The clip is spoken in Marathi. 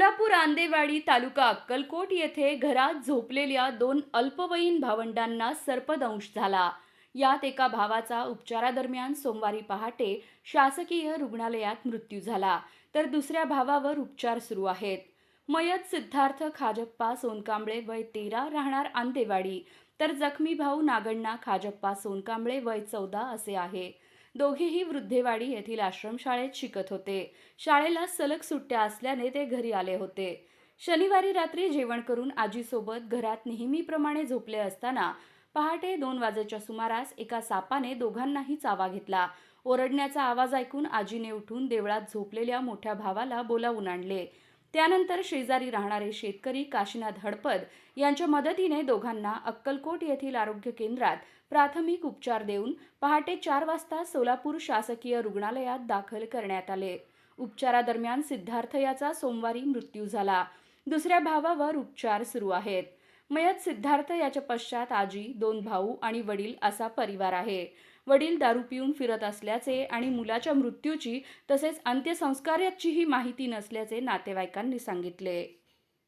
सोलापूर आंदेवाडी तालुका अक्कलकोट येथे घरात झोपलेल्या दोन अल्पवयीन भावंडांना सर्पदंश झाला. यात एका भावाचा उपचारादरम्यान सोमवारी पहाटे शासकीय रुग्णालयात मृत्यू झाला, तर दुसऱ्या भावावर उपचार सुरू आहेत. मयत सिद्धार्थ खाजप्पा सोनकांबळे वय 13 राहणार आंदेवाडी, तर जखमी भाऊ नागण्णा खाजप्पा सोनकांबळे वय 14 असे आहे. दोघेही वृद्धेवाडी येथील आश्रमशाळेत शिकत होते. शाळेला सलग सुट्ट्या असल्याने ते घरी आले होते. शनिवारी रात्री जेवण करून आजीसोबत घरात नेहमीप्रमाणे झोपले असताना पहाटे 2 वाजेच्या सुमारास एका सापाने दोघांनाही चावा घेतला. ओरडण्याचा आवाज ऐकून आजीने उठून देवळात झोपलेल्या मोठ्या भावाला बोलावून आणले. त्यानंतर शेजारी राहणारे शेतकरी काशीनाथ हडपद यांच्या मदतीने दोघांना अक्कलकोट येथील आरोग्य केंद्रात प्राथमिक उपचार देऊन पहाटे 4 वाजता सोलापूर शासकीय रुग्णालयात दाखल करण्यात आले. उपचारादरम्यान सिद्धार्थ याचा सोमवारी मृत्यू झाला. दुसऱ्या भावावर उपचार सुरू आहेत. मयत सिद्धार्थ याच्या पश्चात आजी, 2 भाऊ आणि वडील असा परिवार आहे. वडील दारू पिऊन फिरत असल्याचे आणि मुलाच्या मृत्यूची तसेच अंत्यसंस्काराचीही माहिती नसल्याचे नातेवाईकांनी सांगितले.